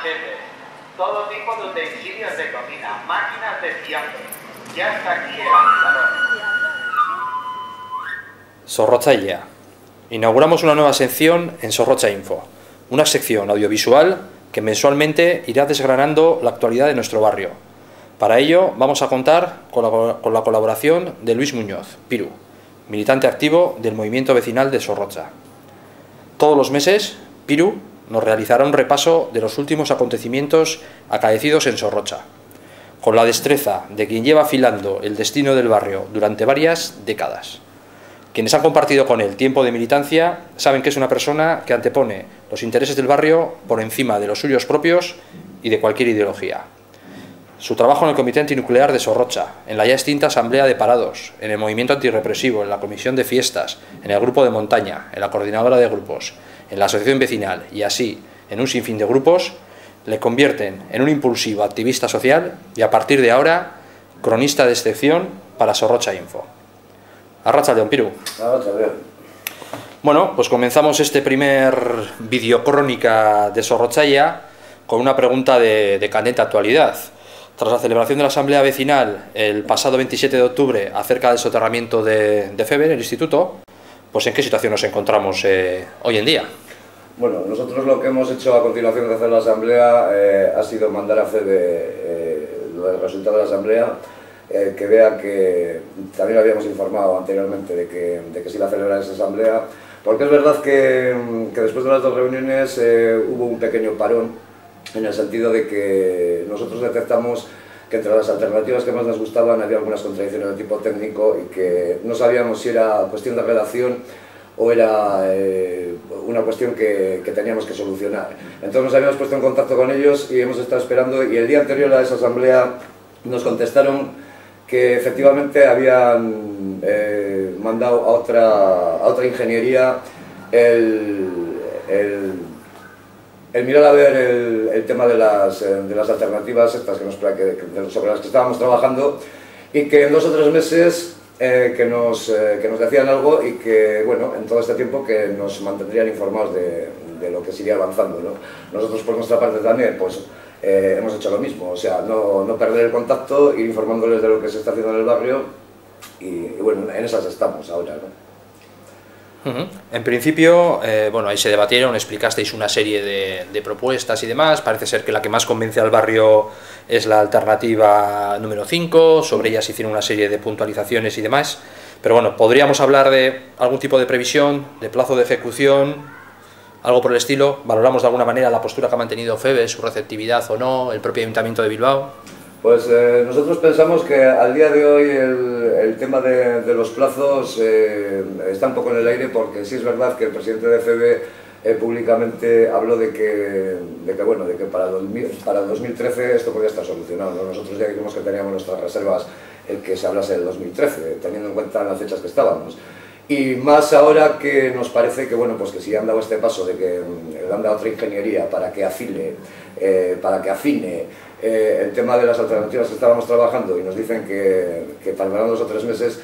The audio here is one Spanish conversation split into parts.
anaqueles, todo tipo de utensilios de cocina, máquinas de fiambre, y hasta aquí el animador. Zorrotzailea. Inauguramos una nueva sección en Zorrotza Info, una sección audiovisual que mensualmente irá desgranando la actualidad de nuestro barrio. Para ello vamos a contar con la colaboración de Luis Muñoz, Piru, militante activo del movimiento vecinal de Zorrotza. Todos los meses, Piru nos realizará un repaso de los últimos acontecimientos acaecidos en Zorrotza, con la destreza de quien lleva afilando el destino del barrio durante varias décadas. Quienes han compartido con él tiempo de militancia saben que es una persona que antepone los intereses del barrio por encima de los suyos propios y de cualquier ideología. Su trabajo en el Comité Antinuclear de Zorrotza, en la ya extinta Asamblea de Parados, en el Movimiento Antirrepresivo, en la Comisión de Fiestas, en el Grupo de Montaña, en la Coordinadora de Grupos, en la Asociación Vecinal y así en un sinfín de grupos, le convierten en un impulsivo activista social y a partir de ahora, cronista de excepción para Zorrotza Info. Arratsaldeon, Piru. Arratsaldeon. Bueno, pues comenzamos este primer videocrónica de Zorrotzailea con una pregunta de candente actualidad. Tras la celebración de la Asamblea Vecinal el pasado 27 de octubre acerca del soterramiento de FEBE, el instituto, pues ¿en qué situación nos encontramos hoy en día? Bueno, nosotros lo que hemos hecho a continuación de hacer la Asamblea ha sido mandar a FEBE el resultado de la Asamblea, que vea que también habíamos informado anteriormente de que se iba a celebrar esa Asamblea, porque es verdad que después de las dos reuniones hubo un pequeño parón, en el sentido de que nosotros detectamos que entre las alternativas que más nos gustaban había algunas contradicciones de tipo técnico y que no sabíamos si era cuestión de redacción o era una cuestión que teníamos que solucionar. Entonces nos habíamos puesto en contacto con ellos y hemos estado esperando, y el día anterior a esa asamblea nos contestaron que efectivamente habían mandado a otra ingeniería el mirar a ver el tema de las alternativas estas sobre las que estábamos trabajando, y que en 2 o 3 meses que nos decían algo, y que bueno, en todo este tiempo que nos mantendrían informados de lo que se iría avanzando, ¿no? Nosotros por nuestra parte también pues hemos hecho lo mismo, o sea, no perder el contacto, ir informándoles de lo que se está haciendo en el barrio, y bueno, en esas estamos ahora, ¿no? En principio, bueno, ahí se debatieron, explicasteis una serie de propuestas y demás. Parece ser que la que más convence al barrio es la alternativa número 5, sobre ella se hicieron una serie de puntualizaciones y demás. Pero bueno, ¿podríamos hablar de algún tipo de previsión, de plazo de ejecución, algo por el estilo? ¿Valoramos de alguna manera la postura que ha mantenido FEBE, su receptividad o no, el propio Ayuntamiento de Bilbao? Pues nosotros pensamos que al día de hoy el tema de los plazos está un poco en el aire, porque sí es verdad que el presidente de FEBE públicamente habló de que para 2013 esto podía estar solucionado, ¿no? Nosotros ya dijimos que teníamos nuestras reservas el que se hablase del 2013, teniendo en cuenta las fechas que estábamos. Y más ahora que nos parece que, bueno, pues que si han dado este paso de que le han dado otra ingeniería para que afine el tema de las alternativas que estábamos trabajando, y nos dicen que tardarán 2 o 3 meses,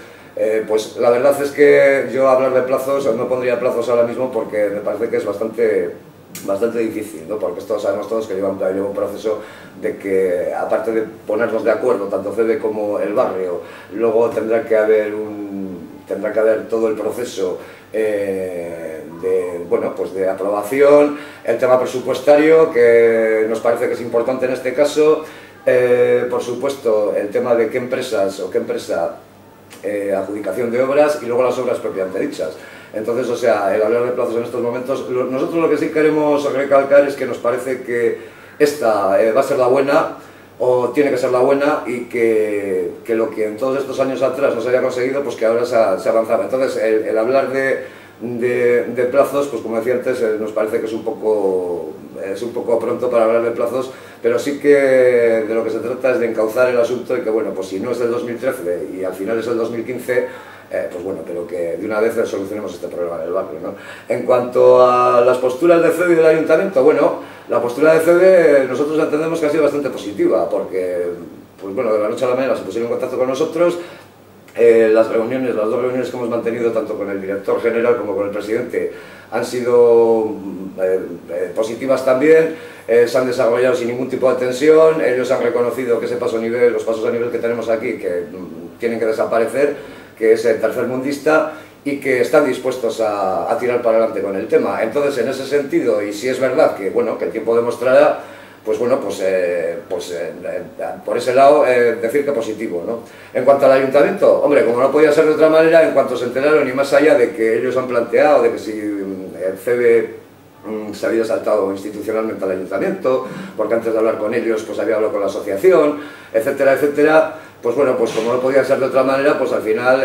pues la verdad es que yo hablar de plazos no pondría plazos ahora mismo, porque me parece que es bastante difícil, ¿no? Porque sabemos todos que lleva un proceso de que, aparte de ponernos de acuerdo, tanto FEBE como el barrio, luego tendrá que haber todo el proceso de aprobación, el tema presupuestario, que nos parece que es importante en este caso, por supuesto el tema de qué empresa, adjudicación de obras, y luego las obras propiamente dichas. Entonces, o sea, el hablar de plazos en estos momentos, nosotros lo que sí queremos recalcar es que nos parece que esta va a ser la buena, o tiene que ser la buena, y que lo que en todos estos años atrás no se haya conseguido, pues que ahora se avanzaba. Entonces, el hablar de plazos, pues como decía antes, nos parece que es un poco pronto para hablar de plazos, pero sí que de lo que se trata es de encauzar el asunto, y que bueno, pues si no es del 2013 y al final es el 2015, pues bueno, pero que de una vez solucionemos este problema en el barrio, ¿no? En cuanto a las posturas de FEBE y del Ayuntamiento, bueno, la postura de FEBE nosotros entendemos que ha sido bastante positiva, porque pues bueno, de la noche a la mañana se pusieron en contacto con nosotros. Las dos reuniones que hemos mantenido tanto con el director general como con el presidente han sido positivas también. se han desarrollado sin ningún tipo de tensión, ellos han reconocido que ese paso a nivel, los pasos a nivel que tenemos aquí, que tienen que desaparecer, que es el tercermundista, y que están dispuestos a tirar para adelante con el tema. Entonces, en ese sentido, y si es verdad que, bueno, que el tiempo demostrará, pues bueno, por ese lado decir que positivo, ¿no? En cuanto al ayuntamiento, hombre, como no podía ser de otra manera, en cuanto se enteraron, y más allá de que ellos han planteado de que si el CEBE se había saltado institucionalmente al ayuntamiento, porque antes de hablar con ellos pues había hablado con la asociación, etcétera, etcétera, pues bueno, pues como no podía ser de otra manera, pues al final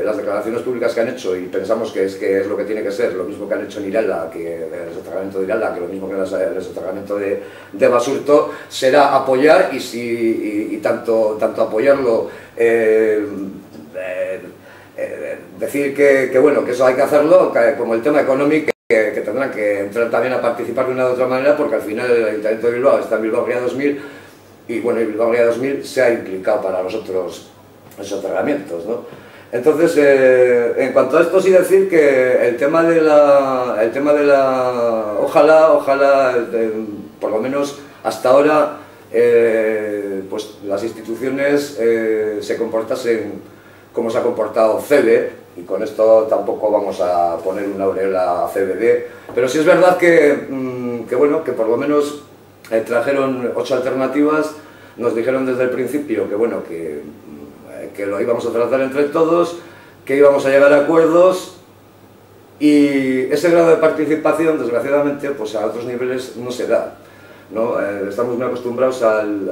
las declaraciones públicas que han hecho, y pensamos que es lo que tiene que ser, lo mismo que han hecho en Irala, que en el soterramiento de Irala, que lo mismo que en el soterramiento de Basurto, será apoyar, y tanto apoyarlo, decir que bueno, que eso hay que hacerlo, como el tema económico, que tendrán que entrar también a participar de una u otra manera, porque al final el Ayuntamiento de Bilbao está en Bilbao Ría 2000, y bueno, y Bilbao Ría 2000 se ha implicado para los otros soterramientos, ¿no? Entonces, en cuanto a esto, sí decir que el tema de la ojalá, por lo menos hasta ahora, pues las instituciones se comportasen como se ha comportado CEBE, y con esto tampoco vamos a poner una aureola a CBD, pero sí es verdad que bueno, que por lo menos trajeron 8 alternativas, nos dijeron desde el principio que bueno, que lo íbamos a tratar entre todos, que íbamos a llegar a acuerdos, y ese grado de participación, desgraciadamente, pues a otros niveles no se da, ¿no? Estamos muy acostumbrados al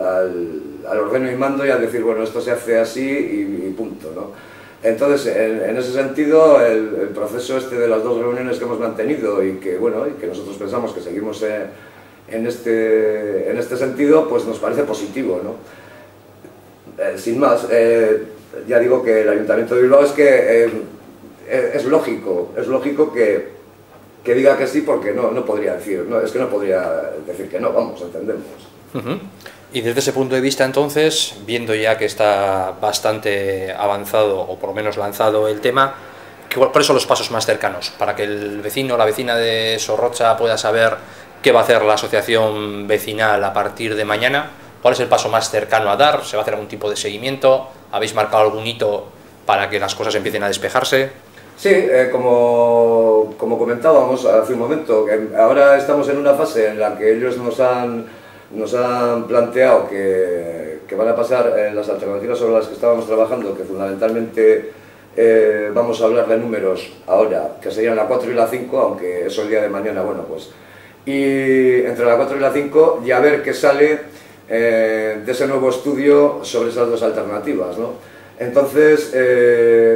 ordeno y mando, y a decir, bueno, esto se hace así y punto, ¿no? Entonces, en ese sentido, el proceso este de las 2 reuniones que hemos mantenido, y que bueno, y que nosotros pensamos que seguimos en este sentido, pues nos parece positivo, ¿no? Sin más, ya digo que el Ayuntamiento de Bilbao es lógico que diga que sí, porque no podría decir, es que no podría decir que no, vamos, entendemos. Y desde ese punto de vista, entonces, viendo ya que está bastante avanzado, o por lo menos lanzado el tema, ¿cuáles son los pasos más cercanos para que el vecino o la vecina de Sorrocha pueda saber qué va a hacer la asociación vecinal a partir de mañana? ¿Cuál es el paso más cercano a dar? ¿Se va a hacer algún tipo de seguimiento? ¿Habéis marcado algún hito para que las cosas empiecen a despejarse? Sí, como comentábamos hace un momento, que ahora estamos en una fase en la que ellos nos han planteado que van a pasar las alternativas sobre las que estábamos trabajando, que fundamentalmente vamos a hablar de números ahora, que serían la 4 y la 5, aunque eso el día de mañana, bueno, pues... Y entre la 4 y la 5, y a ver qué sale de ese nuevo estudio sobre esas 2 alternativas, ¿no? Entonces,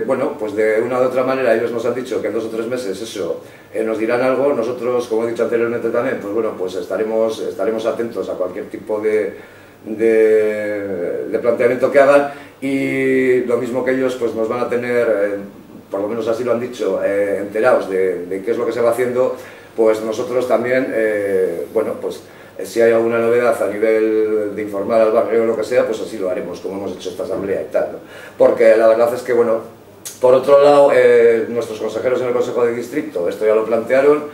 bueno, pues de una u otra manera ellos nos han dicho que en 2 o 3 meses eso nos dirán algo. Nosotros, como he dicho anteriormente también, pues bueno, pues estaremos atentos a cualquier tipo de planteamiento que hagan, y lo mismo que ellos pues nos van a tener, por lo menos así lo han dicho, enterados de qué es lo que se va haciendo, pues nosotros también, bueno, pues si hay alguna novedad a nivel de informar al barrio o lo que sea, pues así lo haremos, como hemos hecho esta asamblea y tal, ¿no? Porque la verdad es que, bueno, por otro lado, nuestros consejeros en el Consejo de Distrito, esto ya lo plantearon,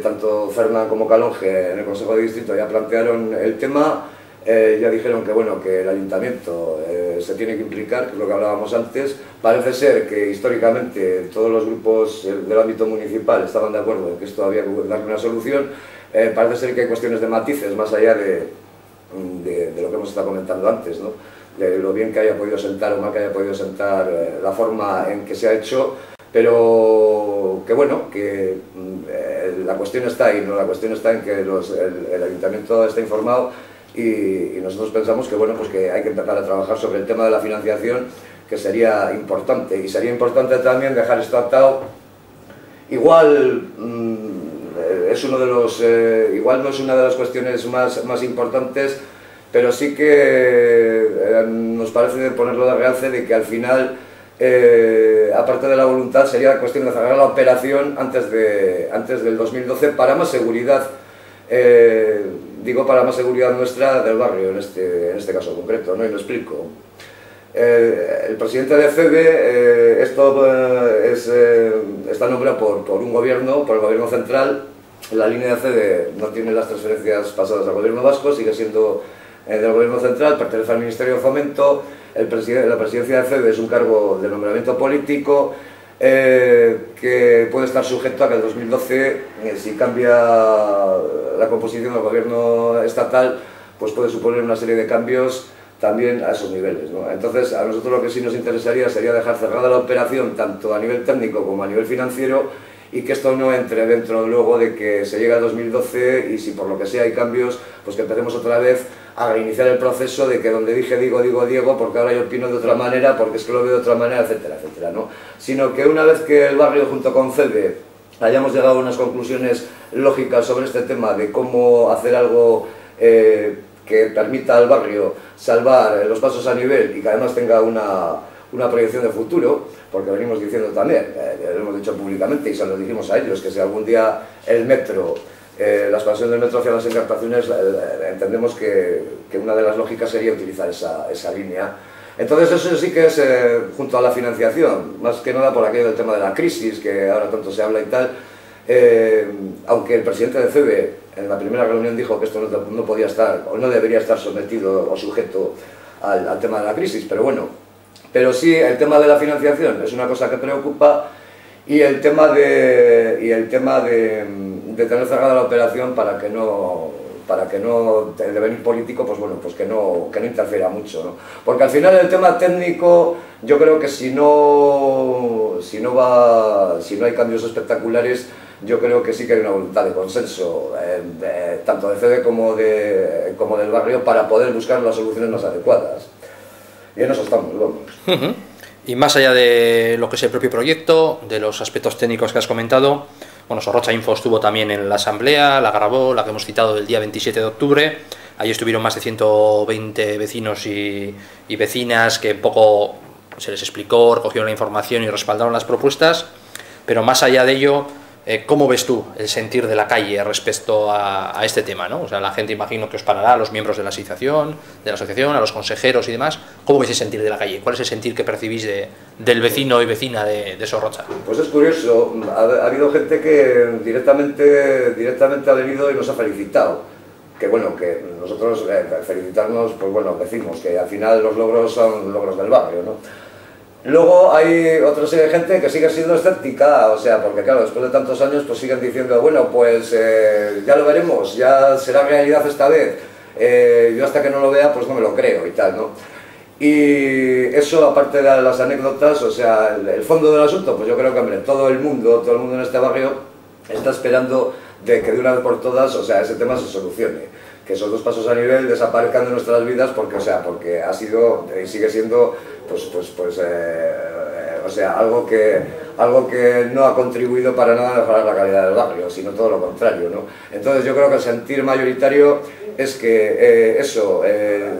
tanto Fernán como Calonge en el Consejo de Distrito ya plantearon el tema, ya dijeron que, bueno, que el Ayuntamiento se tiene que implicar, que es lo que hablábamos antes. Parece ser que históricamente todos los grupos del ámbito municipal estaban de acuerdo en que esto había que darle una solución. Parece ser que hay cuestiones de matices más allá de lo que hemos estado comentando antes, ¿no? De lo bien que haya podido sentar o mal que haya podido sentar la forma en que se ha hecho, pero que bueno, que la cuestión está ahí, ¿no? La cuestión está en que el Ayuntamiento está informado, y nosotros pensamos que bueno, pues que hay que empezar a trabajar sobre el tema de la financiación, que sería importante, y sería importante también dejar esto atado. Igual es uno de los, igual no es una de las cuestiones más importantes, pero sí que nos parece ponerlo de realce de que al final, aparte de la voluntad, sería cuestión de cerrar la operación antes del 2012 para más seguridad, digo para más seguridad nuestra del barrio en este caso concreto, ¿no? Y lo explico. El presidente de FEBE, está nombrado por el gobierno central, la línea C no tiene las transferencias pasadas al gobierno vasco, sigue siendo del gobierno central, pertenece al Ministerio de Fomento. La presidencia de CEDE es un cargo de nombramiento político que puede estar sujeto a que en 2012, si cambia la composición del gobierno estatal, pues puede suponer una serie de cambios también a esos niveles, ¿no? Entonces, a nosotros lo que sí nos interesaría sería dejar cerrada la operación, tanto a nivel técnico como a nivel financiero, y que esto no entre dentro luego de que se llega a 2012 y si por lo que sea hay cambios, pues que empecemos otra vez a reiniciar el proceso de que donde dije digo Diego, porque ahora yo opino de otra manera, porque es que lo veo de otra manera, etcétera, etcétera, ¿no? Sino que una vez que el barrio junto con CEDE hayamos llegado a unas conclusiones lógicas sobre este tema de cómo hacer algo que permita al barrio salvar los pasos a nivel y que además tenga una proyección de futuro, porque venimos diciendo también, lo hemos dicho públicamente y se lo dijimos a ellos, que si algún día el metro, la expansión del metro hacia las encartaciones, entendemos que una de las lógicas sería utilizar esa línea. Entonces eso sí que es, junto a la financiación, más que nada por aquello del tema de la crisis, que ahora tanto se habla y tal, aunque el presidente de CEDE en la primera reunión dijo que esto no podía estar, o no debería estar sometido o sujeto al tema de la crisis, pero bueno. Pero sí, el tema de la financiación es una cosa que preocupa y el tema de tener cerrada la operación para que no el devenir político, pues bueno, pues que no interfiera mucho, ¿no? Porque al final el tema técnico, yo creo que si no hay cambios espectaculares, yo creo que sí que hay una voluntad de consenso, tanto de CEDE como del barrio, para poder buscar las soluciones más adecuadas. Y en eso estamos, vamos. Y más allá de lo que es el propio proyecto, de los aspectos técnicos que has comentado, bueno, Zorrotza Info estuvo también en la asamblea, la grabó, la que hemos citado del día 27 de octubre. Allí estuvieron más de 120 vecinos y vecinas que un poco se les explicó, recogieron la información y respaldaron las propuestas. Pero más allá de ello, ¿cómo ves tú el sentir de la calle respecto a este tema, ¿no? O sea, la gente, imagino que os parará, a los miembros de la asociación, a los consejeros y demás. ¿Cómo ves el sentir de la calle? ¿Cuál es el sentir que percibís del vecino y vecina de Zorrotza? Pues es curioso, ha habido gente que directamente ha venido y nos ha felicitado. Que bueno, que nosotros felicitarnos, pues bueno, decimos que al final los logros son logros del barrio, ¿no? Luego hay otra serie de gente que sigue siendo escéptica, o sea, porque claro, después de tantos años pues siguen diciendo, bueno, pues ya lo veremos, ya será realidad esta vez, yo hasta que no lo vea pues no me lo creo y tal, ¿no? Y eso, aparte de las anécdotas, o sea, el fondo del asunto, pues yo creo que, hombre, todo el mundo en este barrio está esperando de que de una vez por todas, o sea, ese tema se solucione, que esos dos pasos a nivel desaparezcan de nuestras vidas, porque, o sea, porque ha sido y sigue siendo o sea, algo que no ha contribuido para nada a mejorar la calidad del barrio, sino todo lo contrario, ¿no? Entonces yo creo que el sentir mayoritario es que eso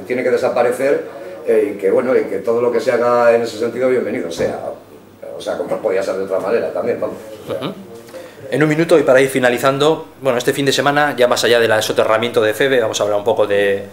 tiene que desaparecer y que bueno, y que todo lo que se haga en ese sentido bienvenido sea, o sea, como podía ser de otra manera también, vamos. O sea. En un minuto y para ir finalizando, bueno, este fin de semana, ya más allá del soterramiento de CEDE, vamos a hablar un poco de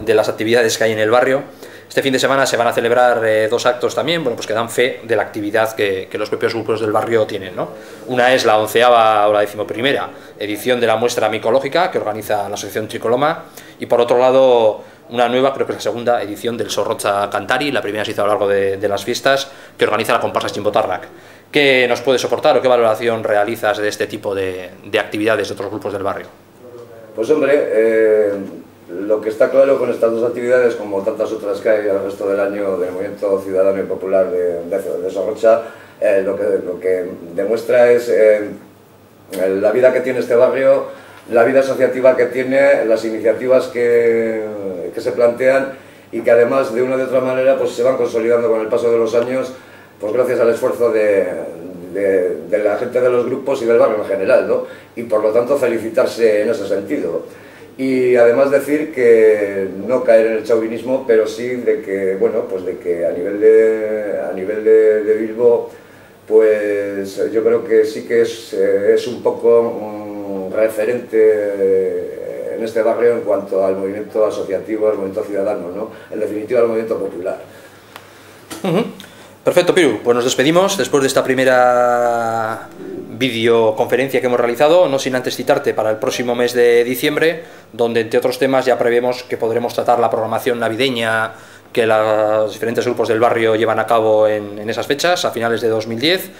las actividades que hay en el barrio. Este fin de semana se van a celebrar dos actos también, bueno, pues que dan fe de la actividad que los propios grupos del barrio tienen, ¿no? Una es la 11ª o la 11ª edición de la muestra micológica que organiza la Asociación Tricoloma, y por otro lado una nueva, creo que es la segunda edición del Zorrotza Cantari, la primera se hizo a lo largo de las fiestas, que organiza la comparsa Chimbotarrak. ¿Qué nos puede soportar o qué valoración realizas de este tipo de actividades de otros grupos del barrio? Pues hombre, lo que está claro con estas dos actividades, como tantas otras que hay al resto del año del movimiento ciudadano y popular de Zorrotza, lo que demuestra es la vida que tiene este barrio, la vida asociativa que tiene, las iniciativas que se plantean y que además de una u otra manera pues se van consolidando con el paso de los años, pues gracias al esfuerzo de la gente de los grupos y del barrio en general, ¿no? Y por lo tanto felicitarse en ese sentido. Y además decir que no caer en el chauvinismo, pero sí de que, bueno, pues de que a nivel de Bilbo, pues yo creo que sí que es un poco un referente en este barrio en cuanto al movimiento asociativo, al movimiento ciudadano, ¿no? En definitiva al movimiento popular. Perfecto, Piru, pues nos despedimos después de esta primera videoconferencia que hemos realizado, no sin antes citarte para el próximo mes de diciembre, donde entre otros temas ya prevemos que podremos tratar la programación navideña que los diferentes grupos del barrio llevan a cabo en esas fechas, a finales de 2010.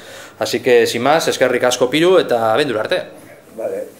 Así que, sin más, eskerrik asko Piru eta bendur arte. Vale.